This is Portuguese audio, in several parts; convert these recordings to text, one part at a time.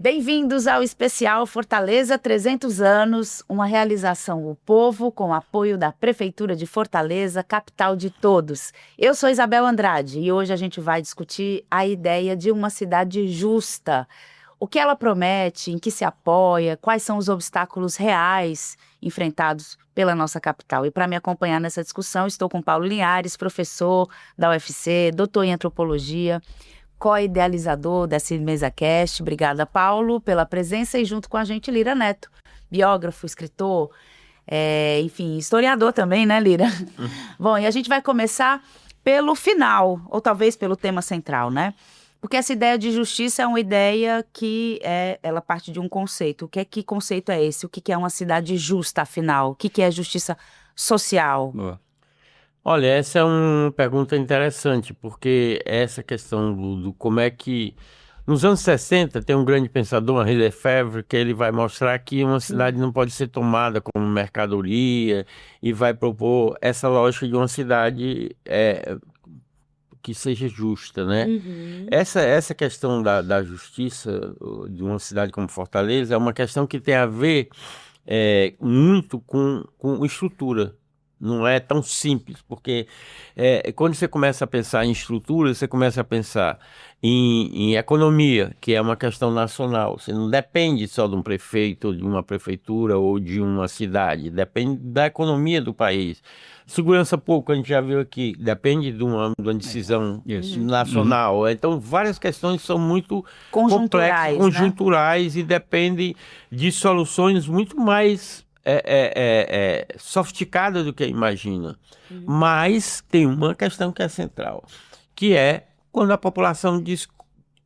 Bem-vindos ao especial Fortaleza 300 anos, uma realização O Povo, com apoio da Prefeitura de Fortaleza, capital de todos. Eu sou Isabel Andrade e hoje a gente vai discutir a ideia de uma cidade justa. O que ela promete, em que se apoia, quais são os obstáculos reais enfrentados pela nossa capital. E para me acompanhar nessa discussão, estou com Paulo Linhares, professor da UFC, doutor em antropologia, co-idealizador dessa MesaCast. Obrigada, Paulo, pela presença, e junto com a gente, Lira Neto, biógrafo, escritor, enfim, historiador também, né, Lira? Bom, e a gente vai começar pelo final, ou talvez pelo tema central, né? Porque essa ideia de justiça é uma ideia que ela parte de um conceito. Que conceito é esse? O que é uma cidade justa, afinal? O que é justiça social? Boa. Olha, essa é uma pergunta interessante, porque essa questão do como é que... Nos anos 60, tem um grande pensador, Henri Lefebvre, que ele vai mostrar que uma cidade não pode ser tomada como mercadoria e vai propor essa lógica de uma cidade que seja justa, né? Uhum. Essa questão da justiça de uma cidade como Fortaleza é uma questão que tem a ver muito com estrutura. Não é tão simples, porque quando você começa a pensar em estrutura, você começa a pensar em economia, que é uma questão nacional. Você não depende só de um prefeito, ou de uma prefeitura ou de uma cidade, depende da economia do país. Segurança pública, a gente já viu aqui, depende de uma decisão nacional. Então, várias questões são muito complexas, conjunturais, né? E dependem de soluções muito mais sofisticada do que imagina. Mas tem uma questão que é central, que é quando a população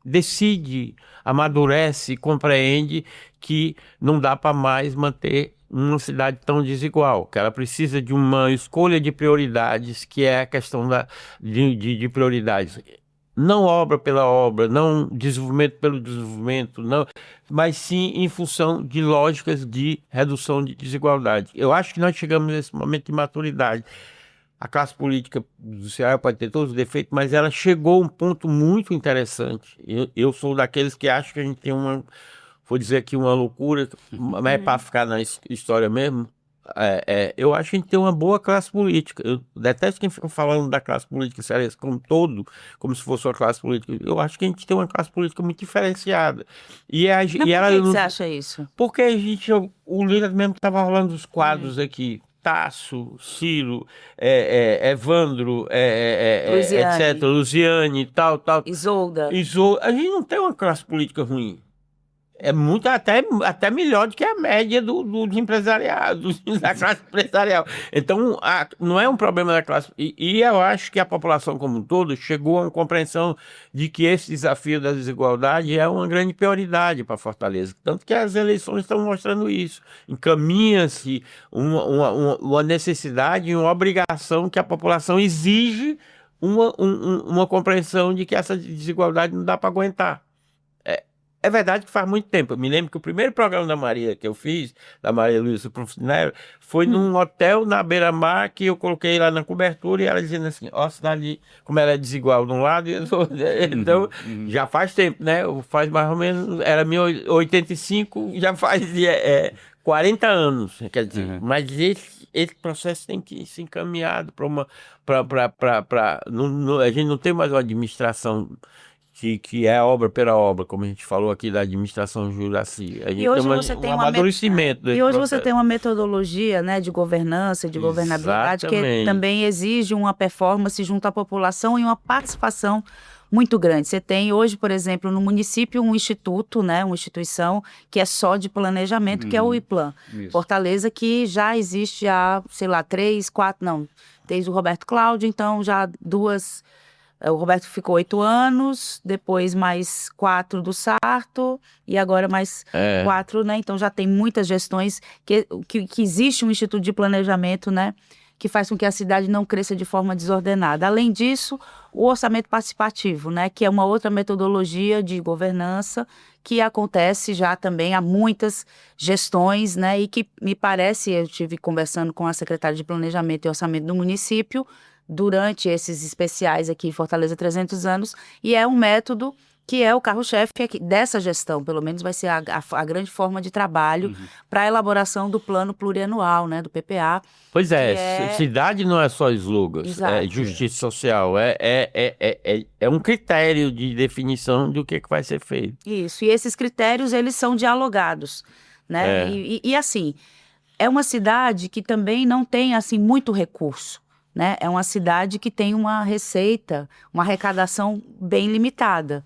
decide, amadurece, compreende que não dá para mais manter uma cidade tão desigual, que ela precisa de uma escolha de prioridades, que é a questão de prioridades. Não obra pela obra, não desenvolvimento pelo desenvolvimento, não, mas sim em função de lógicas de redução de desigualdade. Eu acho que nós chegamos nesse momento de maturidade. A classe política do Ceará pode ter todos os defeitos, mas ela chegou a um ponto muito interessante. Eu sou daqueles que acham que a gente tem vou dizer aqui uma loucura, mas é para ficar na história mesmo. Eu acho que a gente tem uma boa classe política. Eu detesto quem fica falando da classe política cearense como todo, como se fosse uma classe política. Eu acho que a gente tem uma classe política muito diferenciada. Mas por que você acha isso? Porque o Lira mesmo estava rolando os quadros aqui. Tasso, Ciro, Evandro, etc., Luziane, tal. Isolda. A gente não tem uma classe política ruim. É muito, até melhor do que a média do empresariado, da classe empresarial. Então, não é um problema da classe. E eu acho que a população como um todo chegou a uma compreensão de que esse desafio da desigualdade é uma grande prioridade para Fortaleza. Tanto que as eleições estão mostrando isso. Encaminha-se uma necessidade e uma obrigação que a população exige uma compreensão de que essa desigualdade não dá para aguentar. É verdade que faz muito tempo. Eu me lembro que o primeiro programa da Maria que eu fiz, da Maria Luísa Profissional, foi num hotel na beira-mar, que eu coloquei lá na cobertura e ela dizendo assim, ó, cidade, como ela é desigual de um lado e do outro. Então, já faz tempo, né? Faz mais ou menos, era 1985, já faz 40 anos, quer dizer. Mas esse processo tem que ser encaminhado para a gente não tem mais uma administração que é obra pela obra, como a gente falou aqui da administração Juraci. E hoje você tem amadurecimento desse hoje processo. Você tem uma metodologia, né, de governança, de governabilidade, que também exige uma performance junto à população e uma participação muito grande. Você tem hoje, por exemplo, no município um instituto, né, uma instituição que é só de planejamento, que é o IPLAN. Fortaleza, que já existe há, sei lá, 3, 4, não, desde o Roberto Cláudio, então já duas... O Roberto ficou 8 anos, depois mais 4 do Sarto, e agora mais 4, né? Então já tem muitas gestões que existe um instituto de planejamento, né? Que faz com que a cidade não cresça de forma desordenada. Além disso, o orçamento participativo, né? Que é uma outra metodologia de governança que acontece já também há muitas gestões, né? E que me parece, eu estive conversando com a secretária de Planejamento e Orçamento do município, durante esses especiais aqui em Fortaleza 300 anos, e é um método que é o carro-chefe dessa gestão, pelo menos vai ser a grande forma de trabalho para a elaboração do plano plurianual, né, do PPA. Pois é, cidade não é só slogans, Exato. é justiça social, é um critério de definição do que vai ser feito. Isso, e esses critérios, eles são dialogados, né, e assim, é uma cidade que também não tem, assim, muito recurso, né, é uma cidade que tem uma receita, uma arrecadação bem limitada.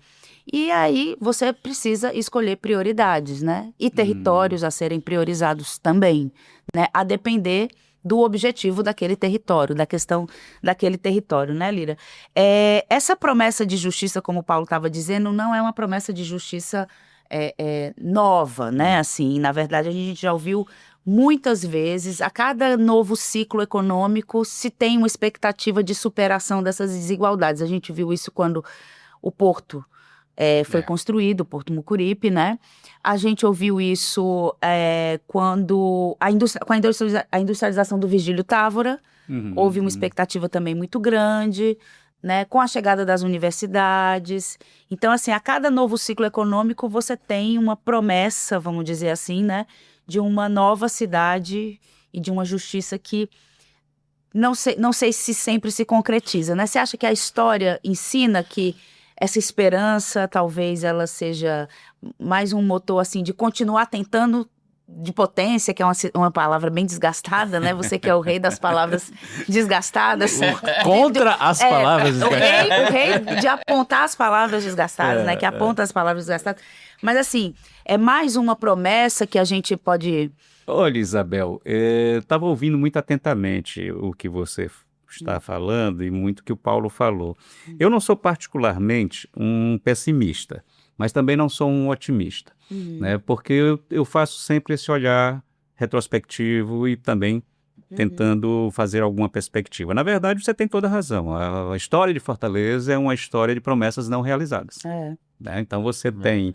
E aí você precisa escolher prioridades, né? E territórios a serem priorizados também, né? A depender do objetivo daquele território, da questão daquele território, né, Lira? Essa promessa de justiça, como o Paulo estava dizendo, não é uma promessa de justiça nova, né? Assim, na verdade, a gente já ouviu muitas vezes, a cada novo ciclo econômico, se tem uma expectativa de superação dessas desigualdades. A gente viu isso quando o Porto foi construído, o Porto Mucuripe, né? A gente ouviu isso quando com a industrialização do Virgílio Távora, houve uma expectativa também muito grande, né? Com a chegada das universidades. Então, assim, a cada novo ciclo econômico você tem uma promessa, vamos dizer assim, né? De uma nova cidade e de uma justiça que não sei se sempre se concretiza, né? Você acha que a história ensina que essa esperança, talvez ela seja mais um motor, assim, de continuar tentando, de potência, que é uma palavra bem desgastada, né? Você que é o rei das palavras desgastadas. Contra as palavras desgastadas. O rei de apontar as palavras desgastadas, né? Que aponta as palavras desgastadas. Mas, assim, é mais uma promessa que a gente pode... Olha, Isabel, estava ouvindo muito atentamente o que você está falando e muito que o Paulo falou. Eu não sou particularmente um pessimista, mas também não sou um otimista, né? Porque eu faço sempre esse olhar retrospectivo e também tentando fazer alguma perspectiva. Na verdade, você tem toda a razão. A história de Fortaleza é uma história de promessas não realizadas. Né? Então você tem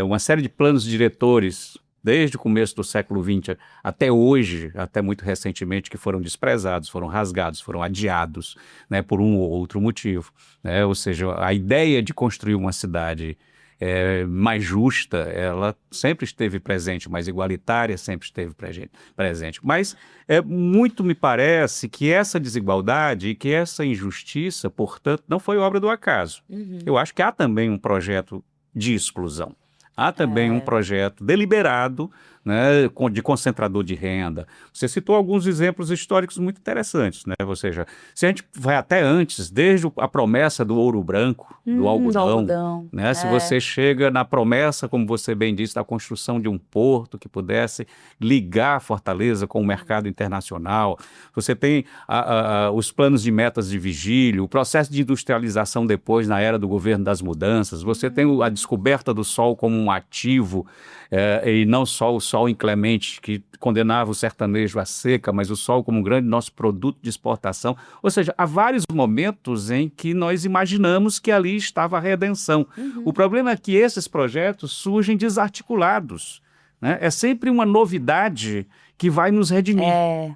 uma série de planos diretores desde o começo do século XX até hoje, até muito recentemente, que foram desprezados, foram rasgados, foram adiados, né, por um ou outro motivo, né? Ou seja, a ideia de construir uma cidade mais justa, ela sempre esteve presente, mais igualitária sempre esteve presente. Mas muito me parece que essa desigualdade e que essa injustiça, portanto, não foi obra do acaso. Eu acho que há também um projeto de exclusão. Há também um projeto deliberado, né, de concentrador de renda. Você citou alguns exemplos históricos muito interessantes, né? Ou seja, se a gente vai até antes, desde a promessa do ouro branco, do algodão, né? Se você chega na promessa, como você bem disse, da construção de um porto que pudesse ligar Fortaleza com o mercado internacional, você tem os planos de metas de Vigílio, o processo de industrialização depois na era do governo das mudanças, você tem a descoberta do sol como um ativo, e não só o sol inclemente que condenava o sertanejo à seca, mas o sol como um grande nosso produto de exportação. Ou seja, há vários momentos em que nós imaginamos que ali estava a redenção. O problema é que esses projetos surgem desarticulados, né? É sempre uma novidade que vai nos redimir,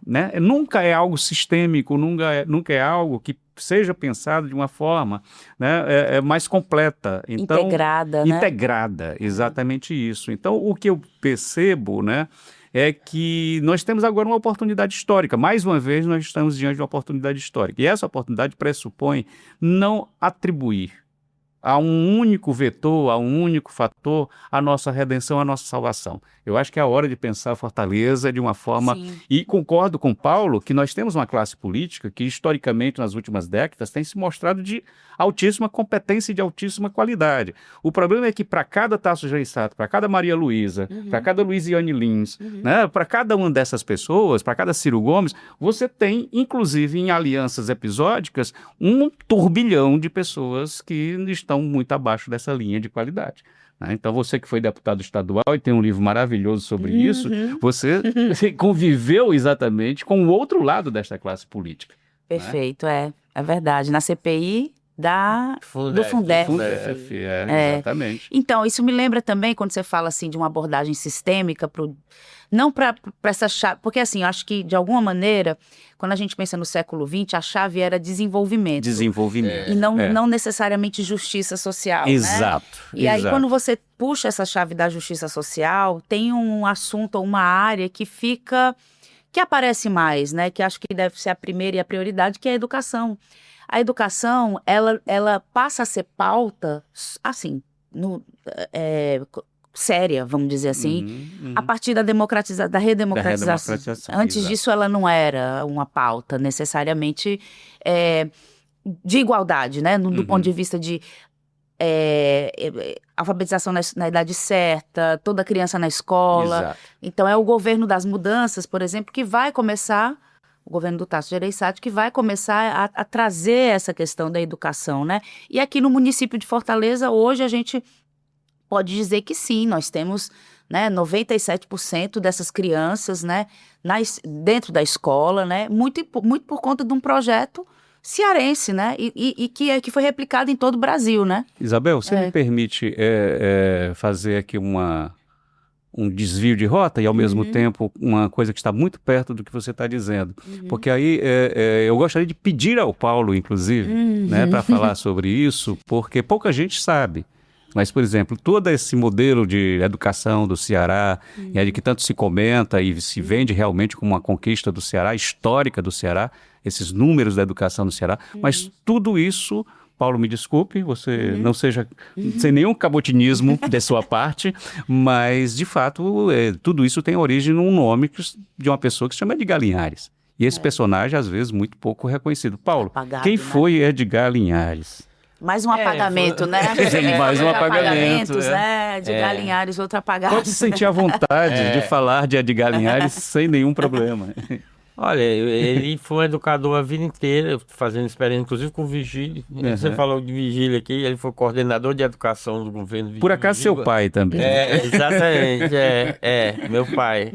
né? Nunca é algo sistêmico, nunca é algo que seja pensado de uma forma, né, mais completa. Então, integrada, né? Integrada, exatamente isso. Então, o que eu percebo, né, é que nós temos agora uma oportunidade histórica. Mais uma vez, nós estamos diante de uma oportunidade histórica. E essa oportunidade pressupõe não atribuir a um único vetor, a um único fator, a nossa redenção, a nossa salvação. Eu acho que é a hora de pensar Fortaleza de uma forma... Sim. E concordo com Paulo que nós temos uma classe política que, historicamente, nas últimas décadas, tem se mostrado de altíssima competência e de altíssima qualidade. O problema é que para cada Tasso Gereissati, para cada Maria Luísa, para cada Luiziane Lins, né, para cada uma dessas pessoas, para cada Ciro Gomes, você tem, inclusive em alianças episódicas, um turbilhão de pessoas que estão muito abaixo dessa linha de qualidade. Então, você que foi deputado estadual e tem um livro maravilhoso sobre isso, você conviveu exatamente com o outro lado desta classe política. Perfeito, é verdade. Na CPI, do Fundef. Exatamente. Então, isso me lembra também, quando você fala assim de uma abordagem sistêmica, não para essa chave, porque assim, eu acho que de alguma maneira, quando a gente pensa no século XX, a chave era desenvolvimento. E não necessariamente justiça social. Exato. Né? E aí, quando você puxa essa chave da justiça social, tem um assunto ou uma área que aparece mais, né? Que acho que deve ser a primeira e a prioridade, que é a educação. A educação, ela passa a ser pauta, assim, séria, vamos dizer assim, a partir da redemocratização. Antes disso, ela não era uma pauta necessariamente de igualdade, né? Do ponto de vista de alfabetização na idade certa, toda criança na escola. Exato. Então, é o governo das mudanças, por exemplo, que vai começar... O governo do Tasso Gereissati, que vai começar a trazer essa questão da educação, né? E aqui no município de Fortaleza, hoje a gente pode dizer que sim, nós temos, né, 97% dessas crianças, né, dentro da escola, né? Muito por conta de um projeto cearense, né? E que foi replicado em todo o Brasil, né? Isabel, você me permite fazer aqui um desvio de rota e, ao mesmo tempo, uma coisa que está muito perto do que você está dizendo. Porque aí eu gostaria de pedir ao Paulo, inclusive, né, para falar sobre isso, porque pouca gente sabe. Mas, por exemplo, todo esse modelo de educação do Ceará, de que tanto se comenta e se vende realmente como uma conquista do Ceará, histórica do Ceará, esses números da educação do Ceará, mas tudo isso... Paulo, me desculpe, você não seja sem nenhum cabotinismo de sua parte, mas, de fato, tudo isso tem origem num nome de uma pessoa que se chama Edgar Linhares. E esse personagem, às vezes, muito pouco reconhecido. Paulo, quem foi Edgar Linhares? Mais um apagamento, né? Mais um apagamento. Né? Edgar Linhares, outro apagado. Pode se sentir à vontade de falar de Edgar Linhares sem nenhum problema. Olha, ele foi um educador a vida inteira, fazendo experiência, inclusive com o Vigílio. Você falou de Vigílio aqui, ele foi coordenador de educação do governo Vigílio. Por acaso, seu pai também. Exatamente, meu pai.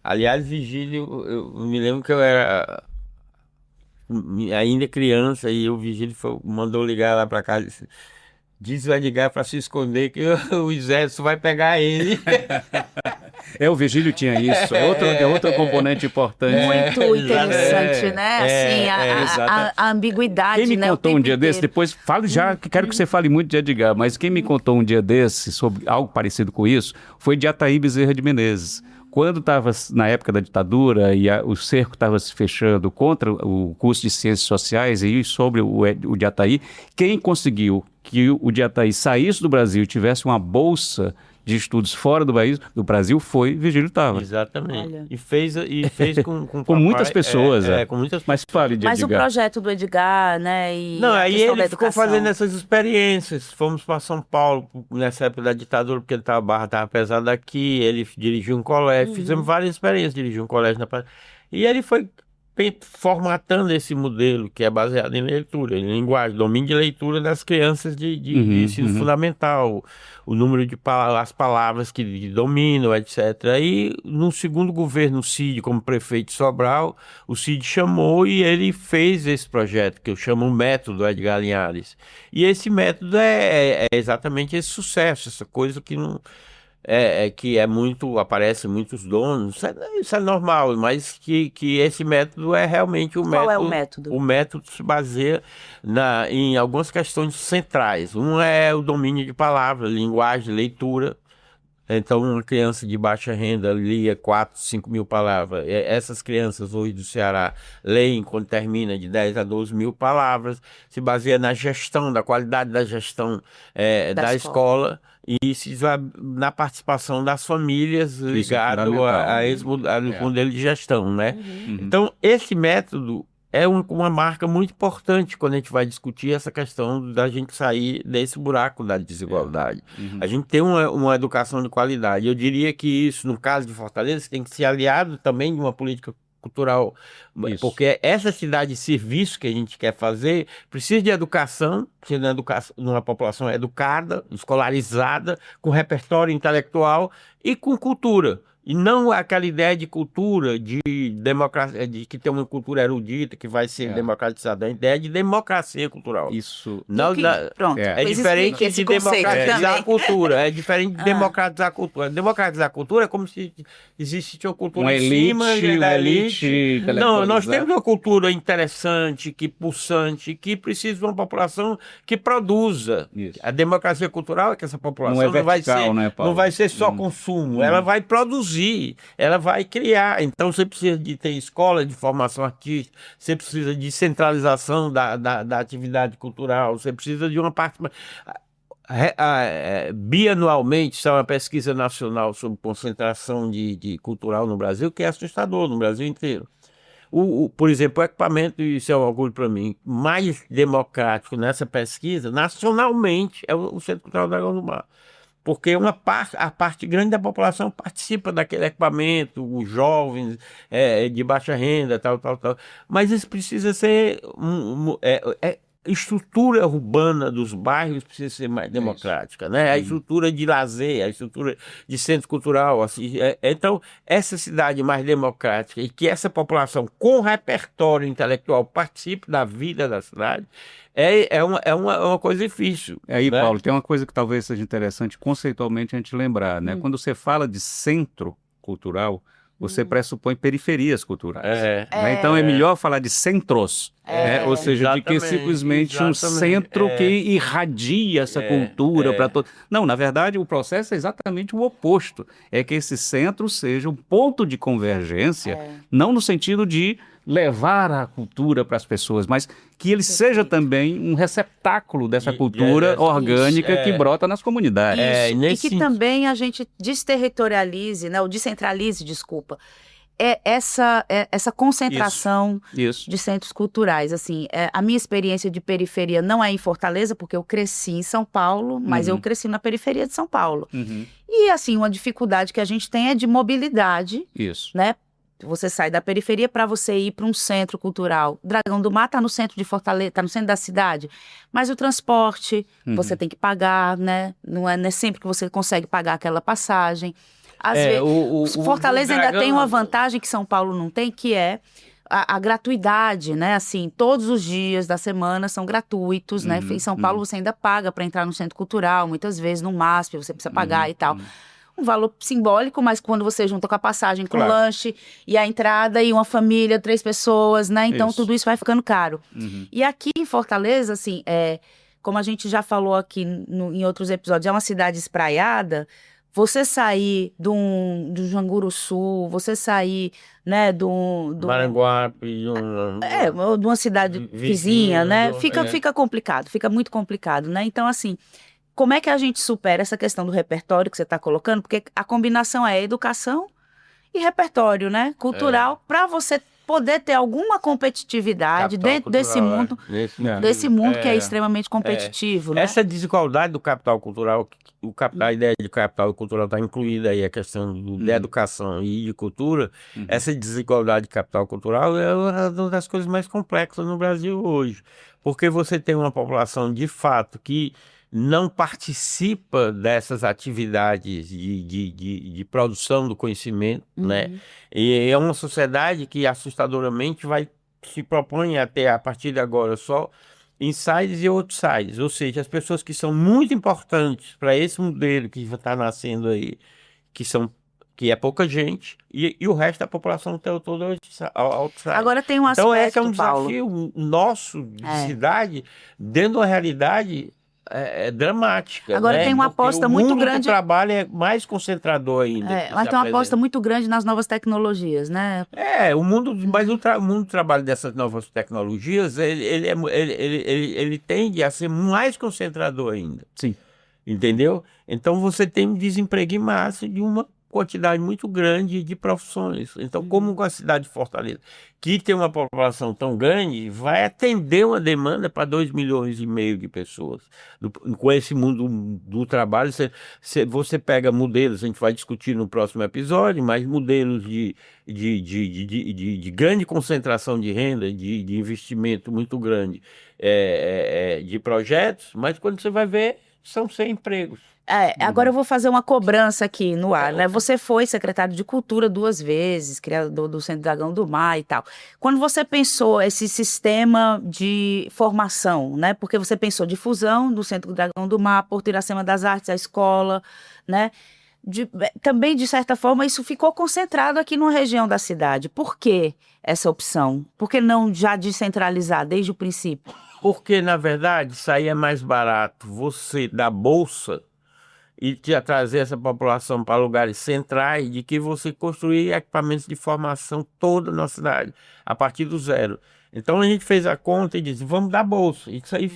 Aliás, Vigílio, eu me lembro que eu era ainda criança e o Vigílio mandou ligar lá para casa e disse: diz o Edgar para se esconder que o exército vai pegar ele. O Vigílio tinha isso, é outro componente importante. Muito interessante, né? Assim, a ambiguidade. Quem me né, contou um dia desse, depois fale já, que quero que você fale muito de Edgar, mas quem me contou um dia desse sobre algo parecido com isso foi de Ataí Bezerra de Menezes. Quando estava na época da ditadura e o cerco estava se fechando contra o curso de Ciências Sociais e sobre o de Ataí, quem conseguiu que o de Ataí saísse do Brasil e tivesse uma bolsa de estudos fora do Brasil foi Vigílio Távora. Exatamente. Olha. E fez com com muitas pessoas. Com muitas... Mas fale de Edgar. Mas o projeto do Edgar, né? Não, aí ele ficou fazendo essas experiências. Fomos para São Paulo nessa época da ditadura, porque a barra estava pesada aqui, ele dirigiu um colégio, fizemos várias experiências, dirigiu um colégio e ele foi formatando esse modelo que é baseado em leitura, em linguagem, domínio de leitura das crianças de ensino fundamental, o número de as palavras que dominam, etc. E no segundo governo, o Cid, como prefeito de Sobral, o Cid chamou e ele fez esse projeto, que eu chamo o método Edgar Linhares. E esse método é exatamente esse sucesso, essa coisa que não... que aparece muitos donos, isso é normal, mas que esse método é realmente o método. Qual é o método? O método se baseia em algumas questões centrais. Um é o domínio de palavras, linguagem, leitura. Então, uma criança de baixa renda lia 4, 5 mil palavras. Essas crianças hoje do Ceará leem, quando termina, de 10 a 12 mil palavras. Se baseia na gestão, da qualidade da gestão da escola. E na participação das famílias ligado a esse modelo de gestão, né? Então, esse método é uma marca muito importante quando a gente vai discutir essa questão da gente sair desse buraco da desigualdade. A gente tem uma educação de qualidade. Eu diria que isso, no caso de Fortaleza, tem que ser aliado também de uma política cultural, porque essa cidade de serviço que a gente quer fazer precisa de educação, numa população educada, escolarizada, com repertório intelectual e com cultura. E não aquela ideia de cultura, de democracia, de que tem uma cultura erudita que vai ser democratizada. A ideia de democracia cultural. Isso. Não, Pronto. é Pois diferente explique esse de conceito democratizar também. a cultura. É diferente de democratizar a cultura. Democratizar a cultura é como se existisse uma cultura Uma em cima da elite Não, nós intelectualizada. temos uma cultura interessante, que pulsante, que precisa de uma população que produza. Isso. A democracia cultural é que essa população Não é não vai vertical, ser, né, Paulo? não vai ser só consumo, ela vai produzir, ela vai criar. Então você precisa de ter escola de formação artística, você precisa de centralização da atividade cultural, você precisa de uma parte. Bianualmente, isso é uma pesquisa nacional sobre concentração de cultural no Brasil, que é assustador no Brasil inteiro. Por exemplo, o equipamento, isso é um orgulho para mim, mais democrático nessa pesquisa, nacionalmente, é o Centro Cultural Dragão do Mar. Porque a parte grande da população participa daquele equipamento, os jovens de baixa renda, tal. Mas isso precisa ser estrutura urbana dos bairros precisa ser mais democrática, né? A estrutura de lazer, a estrutura de centro cultural, assim, então essa cidade mais democrática e que essa população com repertório intelectual participe da vida da cidade é uma coisa difícil. Aí, né? Paulo, tem uma coisa que talvez seja interessante conceitualmente a gente lembrar, né? Quando você fala de centro cultural, você pressupõe periferias culturais. Né? Então é melhor falar de centros, né? Ou seja, de que simplesmente um centro que irradia essa cultura para todo. Não, na verdade, o processo é exatamente o oposto. É que esse centro seja um ponto de convergência, não no sentido de levar a cultura para as pessoas, mas que ele seja também um receptáculo dessa cultura orgânica que brota nas comunidades. E que também a gente desterritorialize, né, ou descentralize, desculpa, essa concentração de centros culturais. Assim, a minha experiência de periferia não é em Fortaleza, porque eu cresci em São Paulo, mas eu cresci na periferia de São Paulo. E, assim, uma dificuldade que a gente tem é de mobilidade, né? Você sai da periferia para você ir para um centro cultural. Dragão do Mar está no centro de Fortaleza, está no centro da cidade, mas o transporte você tem que pagar, né? Não é sempre que você consegue pagar aquela passagem. Às vezes, Fortaleza ainda tem uma vantagem que São Paulo não tem, que é a gratuidade, né? Assim, todos os dias da semana são gratuitos, né? Em São Paulo você ainda paga para entrar no centro cultural, muitas vezes no MASP você precisa pagar e tal. Um valor simbólico, mas quando você junta com a passagem, com o lanche e a entrada e uma família, 3 pessoas, né? Então tudo isso vai ficando caro. E aqui em Fortaleza, assim, como a gente já falou aqui em outros episódios, é uma cidade espraiada. Você sair do Janguruçu, você sair, né, do Maranguape, de uma cidade vizinha, né? Fica complicado, fica muito complicado, né? Então, assim, como é que a gente supera essa questão do repertório que você está colocando? Porque a combinação é educação e repertório, né? Cultural, para você poder ter alguma competitividade dentro desse mundo, que é extremamente competitivo. Né? Essa desigualdade do capital cultural, a ideia de capital cultural está incluída aí, a questão da educação e de cultura. Essa desigualdade de capital cultural é uma das coisas mais complexas no Brasil hoje, porque você tem uma população de fato que não participa dessas atividades de produção do conhecimento, né? E é uma sociedade que assustadoramente se propõe a ter, a partir de agora, só insiders e outsiders, ou seja, as pessoas que são muito importantes para esse modelo que está nascendo aí, que é pouca gente, e o resto da população toda outside. Agora tem um aspecto, então esse é um Paulo, desafio nosso de cidade, dentro de uma realidade dramática. Agora né? Tem uma aposta muito grande. O trabalho é mais concentrador ainda. Mas tem uma aposta muito grande nas novas tecnologias, né? Mas o mundo do trabalho dessas novas tecnologias, ele tende a ser mais concentrador ainda. Sim. Entendeu? Então você tem um desemprego em massa de uma quantidade muito grande de profissões. Então, como a cidade de Fortaleza, que tem uma população tão grande, vai atender uma demanda para 2,5 milhões de pessoas. Com esse mundo do trabalho, você pega modelos, a gente vai discutir no próximo episódio, mas modelos de grande concentração de renda, de investimento muito grande, de projetos, mas quando você vai ver, são sem empregos. Agora eu vou fazer uma cobrança aqui no ar, né? Você foi secretário de Cultura 2 vezes, criador do Centro Dragão do Mar e tal. Quando você pensou esse sistema de formação, né? Porque você pensou de fusão do Centro Dragão do Mar, Porto Iracema das Artes, a escola, né? Também, de certa forma, isso ficou concentrado aqui numa região da cidade. Por que essa opção? Por que não já descentralizar desde o princípio? Porque, na verdade, saía mais barato você dar bolsa e trazer essa população para lugares centrais de que você construir equipamentos de formação toda na cidade, a partir do zero. Então a gente fez a conta e disse, vamos dar bolsa. Isso aí,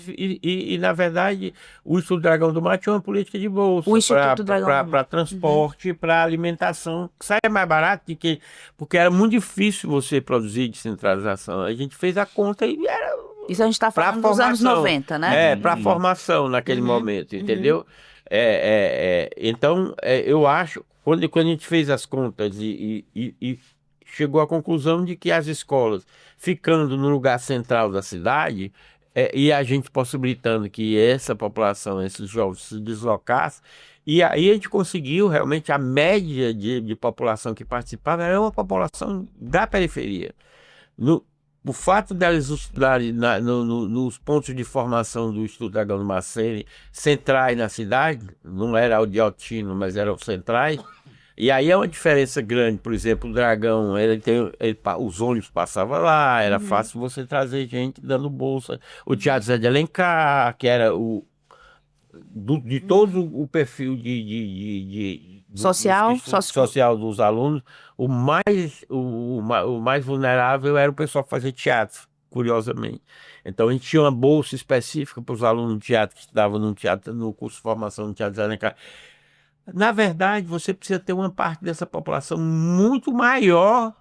na verdade, o Instituto Dragão do Mar tinha uma política de bolsa para transporte, para alimentação, que saia mais barato porque era muito difícil você produzir descentralização. A gente fez a conta e era... Isso a gente está falando dos anos 90, né? Para formação naquele momento, entendeu? Então, eu acho, quando a gente fez as contas e chegou à conclusão de que as escolas, ficando no lugar central da cidade, e a gente possibilitando que essa população, esses jovens, se deslocassem, e aí a gente conseguiu realmente a média de população que participava era uma população da periferia. O fato delas estudarem nos pontos de formação do Instituto Dragão do Mar serem centrais na cidade, não era o de Altino, mas eram centrais, e aí é uma diferença grande. Por exemplo, o Dragão, os ônibus passavam lá, era fácil você trazer gente dando bolsa. O Teatro Zé de Alencar, que era de todo o perfil social dos alunos, o mais vulnerável era o pessoal que fazia teatro, curiosamente. Então a gente tinha uma bolsa específica para os alunos de teatro que estavam no curso de formação no Teatro Zé de Alencar. Na verdade, você precisa ter uma parte dessa população muito maior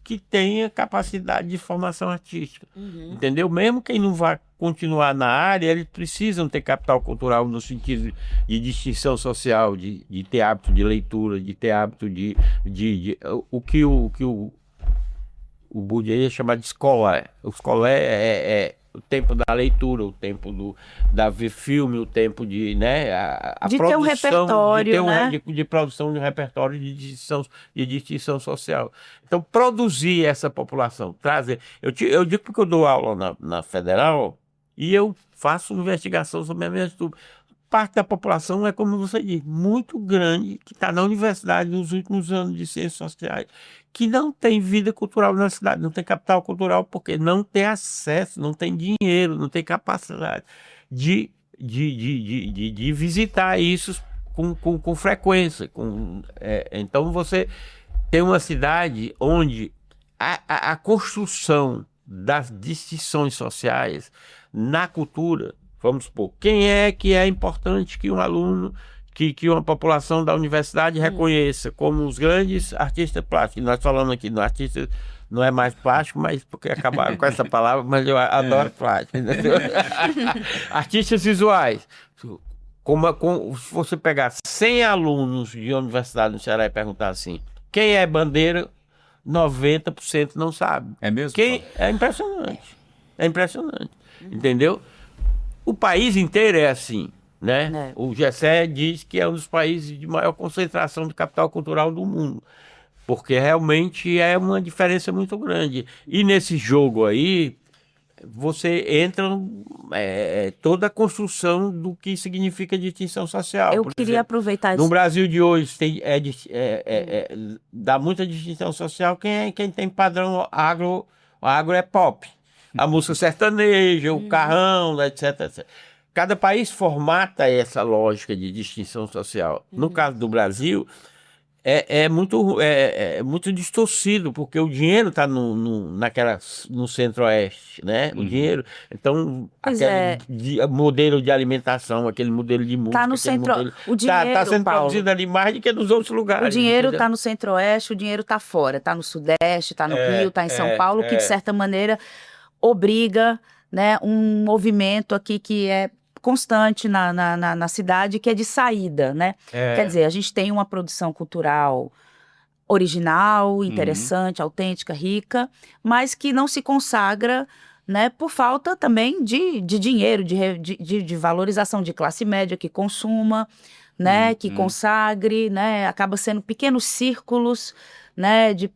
que tenha capacidade de formação artística, entendeu? Mesmo quem não vai continuar na área, eles precisam ter capital cultural no sentido de distinção social, de ter hábito de leitura, de ter hábito o que o Bourdieu ia chamar de escola. O escola é o tempo da leitura, o tempo da ver filme, o tempo de, né, a de produção, ter um repertório, de produção de um repertório de distinção social. Então, produzir essa população, trazer... Eu digo porque eu dou aula na Federal e eu faço investigação sobre a minha estudo. Parte da população é, como você diz, muito grande, que está na universidade nos últimos anos de ciências sociais, que não tem vida cultural na cidade, não tem capital cultural porque não tem acesso, não tem dinheiro, não tem capacidade de visitar isso com frequência. Então você tem uma cidade onde a construção das distinções sociais na cultura, vamos supor, quem é que é importante que um aluno, que uma população da universidade reconheça como os grandes artistas plásticos. Nós falamos aqui no artista, não é mais plástico, mas porque acabaram com essa palavra, mas eu adoro plástico. Artistas visuais. Se você pegar 100 alunos de universidade no Ceará e perguntar assim, quem é Bandeira, 90% não sabe. É mesmo? É impressionante. É impressionante. Entendeu? O país inteiro é assim, né? O GECE diz que é um dos países de maior concentração de capital cultural do mundo, porque realmente é uma diferença muito grande. E nesse jogo aí, você entra toda a construção do que significa distinção social. Eu queria aproveitar isso. No Brasil de hoje dá muita distinção social quem tem padrão agro. O agro é pop. A música sertaneja, o carrão, etc, etc. Cada país formata essa lógica de distinção social. No caso do Brasil, é muito distorcido, porque o dinheiro está no centro-oeste, né? O dinheiro, então, modelo de alimentação, aquele modelo de música... Está no centro... O dinheiro, está sendo Paulo, produzido ali mais do que nos outros lugares. O dinheiro está no centro-oeste, o dinheiro está fora. Está no sudeste, está no Rio, está em São Paulo, que de certa maneira obriga, né, um movimento aqui que é constante na cidade, que é de saída, né? Quer dizer, a gente tem uma produção cultural original, interessante, autêntica, rica, mas que não se consagra, né, por falta também de dinheiro, de valorização de classe média que consuma, né, que consagre, né, acaba sendo pequenos círculos, né, de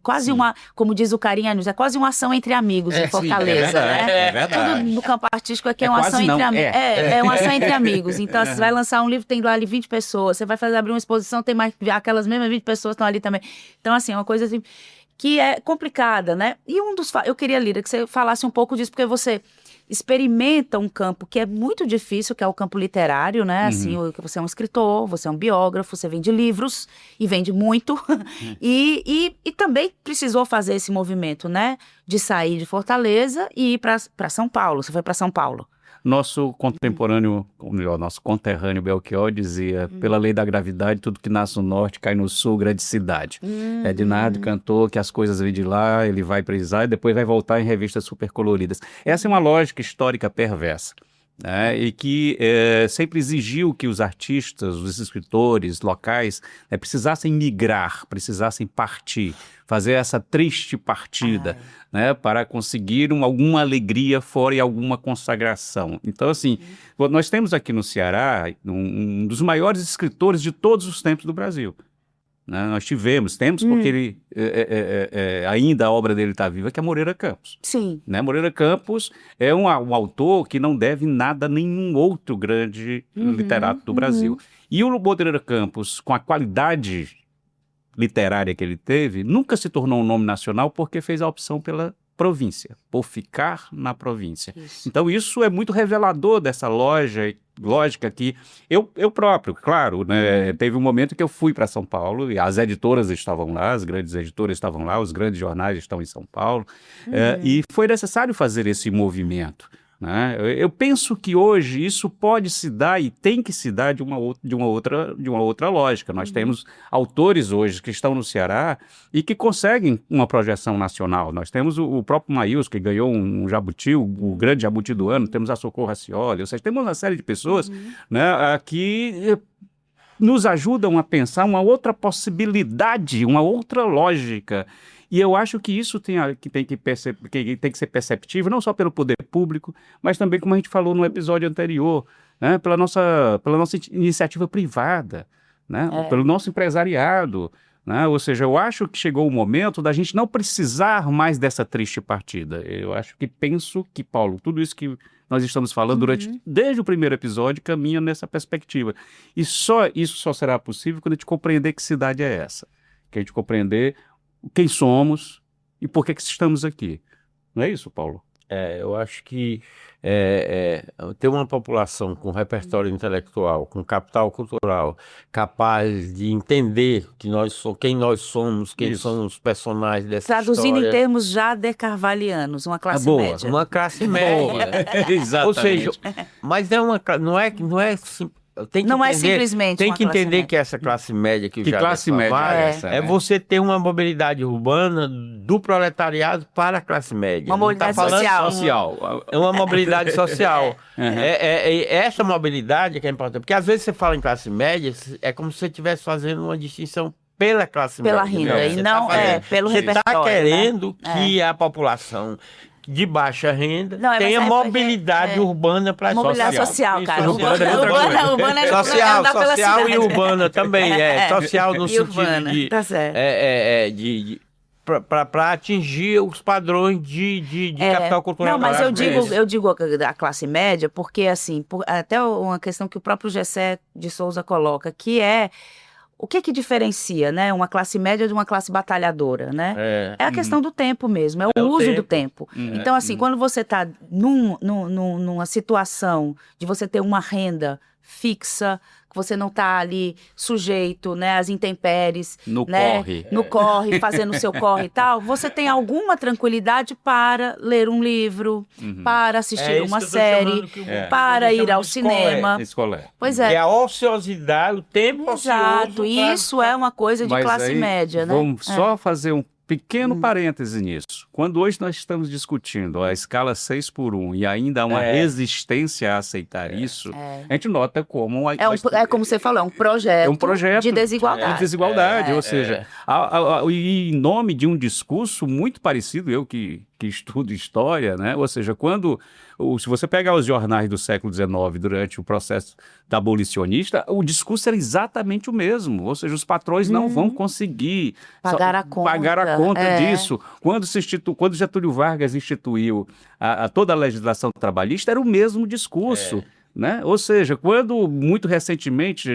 quase uma, como diz o Carinha News, é quase uma ação entre amigos em Fortaleza, né? É verdade. Tudo no campo artístico aqui é É uma quase ação não, entre amigos. é. É uma ação entre amigos. Então, você vai lançar um livro, tem lá ali 20 pessoas, você vai abrir uma exposição, tem mais aquelas mesmas 20 pessoas estão ali também. Então, assim, é uma coisa assim que é complicada, né? E eu queria, Lira, que você falasse um pouco disso, porque você experimenta um campo que é muito difícil, que é o campo literário, né? Assim, você é um escritor, você é um biógrafo, você vende livros e vende muito. E também precisou fazer esse movimento, né? De sair de Fortaleza e ir para São Paulo. Você foi para São Paulo. Nosso contemporâneo, ou melhor, nosso conterrâneo Belchior dizia, pela lei da gravidade, tudo que nasce no norte cai no sul, grande cidade. Ednardo cantou que as coisas vêm de lá, ele vai prisar e depois vai voltar em revistas super coloridas. Essa é uma lógica histórica perversa. Né, e que sempre exigiu que os artistas, os escritores locais precisassem migrar, precisassem partir, fazer essa triste partida, né, para conseguir alguma alegria fora e alguma consagração. Então, assim, nós temos aqui no Ceará um dos maiores escritores de todos os tempos do Brasil. Né? Nós temos, porque ele, ainda a obra dele está viva, que é Moreira Campos. Sim. Né? Moreira Campos é um autor que não deve nada a nenhum outro grande literato do Brasil. E o Moreira Campos, com a qualidade literária que ele teve, nunca se tornou um nome nacional porque fez a opção pela província, por ficar na província. Isso. Então isso é muito revelador dessa lógica que eu próprio, claro, né, teve um momento que eu fui para São Paulo e as editoras estavam lá, as grandes editoras estavam lá, os grandes jornais estão em São Paulo, e foi necessário fazer esse movimento. Né? Eu penso que hoje isso pode se dar e tem que se dar de uma outra lógica. Nós temos autores hoje que estão no Ceará e que conseguem uma projeção nacional. Nós temos o próprio Maílson, que ganhou um jabuti, o grande jabuti do ano, temos a Socorro Racioli, ou seja, temos uma série de pessoas né, que nos ajudam a pensar uma outra possibilidade, uma outra lógica. E eu acho que isso tem que ser perceptível, não só pelo poder público, mas também, como a gente falou no episódio anterior, né, pela nossa iniciativa privada, né, pelo nosso empresariado. Né? Ou seja, eu acho que chegou o momento da gente não precisar mais dessa triste partida. Eu penso que, Paulo, tudo isso que nós estamos falando desde o primeiro episódio, caminha nessa perspectiva. E isso só será possível quando a gente compreender que cidade é essa. Que a gente compreender quem somos e por que estamos aqui. Não é isso, Paulo? Eu acho que ter uma população com repertório intelectual, com capital cultural, capaz de entender quem nós somos, quem são os personagens dessa Traduzindo história. em termos já decarvalianos, uma classe boa. média. Uma classe média. Exatamente. Ou seja, mas não é tem que Não é entender, simplesmente tem uma que classe entender média. que essa classe média que Que classe média é essa? é né? você ter uma mobilidade urbana do proletariado para a classe média. Uma Não mobilidade tá falando social. É uma mobilidade social. Essa mobilidade que é importante. Porque às vezes você fala em classe média, é como se você estivesse fazendo uma distinção pela classe Pela média. renda, e Você não pelo Você repertório. está querendo né? que a população de baixa renda Não, tenha mas mobilidade urbana para Mobilidade social, cara. Social. Urbana é Social andar pela e cidade. urbana também, social no E sentido urbana, de tá certo. para atingir os padrões de capital cultural. Não, mas da eu classe digo a classe média porque, assim, até uma questão que o próprio Gessé de Souza coloca, que é o que diferencia, né, uma classe média de uma classe batalhadora, né? É a questão do tempo mesmo, é o uso do tempo. Então, assim, quando você está numa situação de você ter uma renda fixa, que você não está ali sujeito, né, às intempéries, No né, corre. no corre, fazendo o seu corre e tal, você tem alguma tranquilidade para ler um livro, para assistir uma série, para ir ao cinema. Escolé. Pois É é. a ociosidade, o tempo Exato, ocioso. e isso é uma coisa de Mas classe aí, média, né? Vamos só fazer um pequeno parêntese nisso. Quando hoje nós estamos discutindo a escala 6x1 e ainda há uma resistência a aceitar isso, a gente nota como... É como você falou, é um projeto de desigualdade. De desigualdade, ou seja, em nome de um discurso muito parecido, eu que que estuda história, né? Ou seja, se você pegar os jornais do século XIX durante o processo da abolicionista, o discurso era exatamente o mesmo. Ou seja, os patrões não vão conseguir Pagar a conta. Disso. Quando Getúlio Vargas instituiu toda a legislação trabalhista, era o mesmo discurso. Né? Ou seja, quando muito recentemente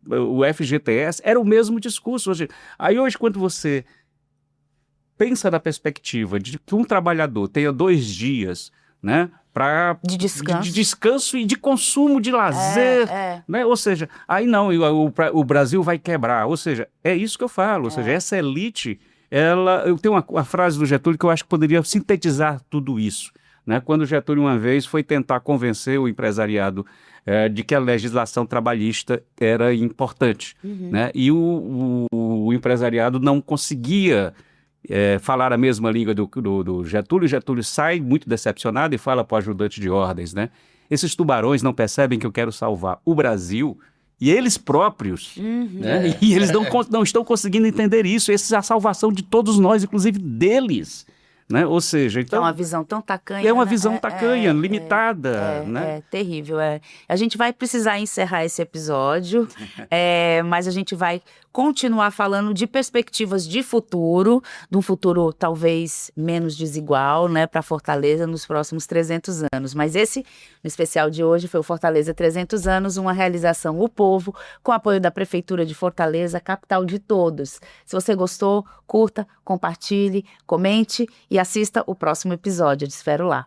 o FGTS era o mesmo discurso. Aí hoje, quando você pensa na perspectiva de que um trabalhador tenha 2 dias, né, de descanso e de consumo de lazer, né? Ou seja, aí não, o Brasil vai quebrar. Ou seja, é isso que eu falo. Ou seja, essa elite, eu tenho uma frase do Getúlio que eu acho que poderia sintetizar tudo isso. Né? Quando o Getúlio uma vez foi tentar convencer o empresariado de que a legislação trabalhista era importante, né? E o empresariado não conseguia falar a mesma língua do Getúlio. O Getúlio sai muito decepcionado e fala para o ajudante de ordens, né? Esses tubarões não percebem que eu quero salvar o Brasil e eles próprios, né? E eles não estão conseguindo entender isso. Essa é a salvação de todos nós, inclusive deles. Né? Ou seja, então, é uma visão tão tacanha. É uma visão tacanha, limitada. Né? É terrível. A gente vai precisar encerrar esse episódio, mas a gente vai continuar falando de perspectivas de futuro, de um futuro talvez menos desigual, né, para Fortaleza nos próximos 300 anos. Mas esse, no especial de hoje, foi o Fortaleza 300 anos, uma realização O Povo, com apoio da Prefeitura de Fortaleza, capital de todos. Se você gostou, curta, compartilhe, comente e assista o próximo episódio. Eu te espero lá.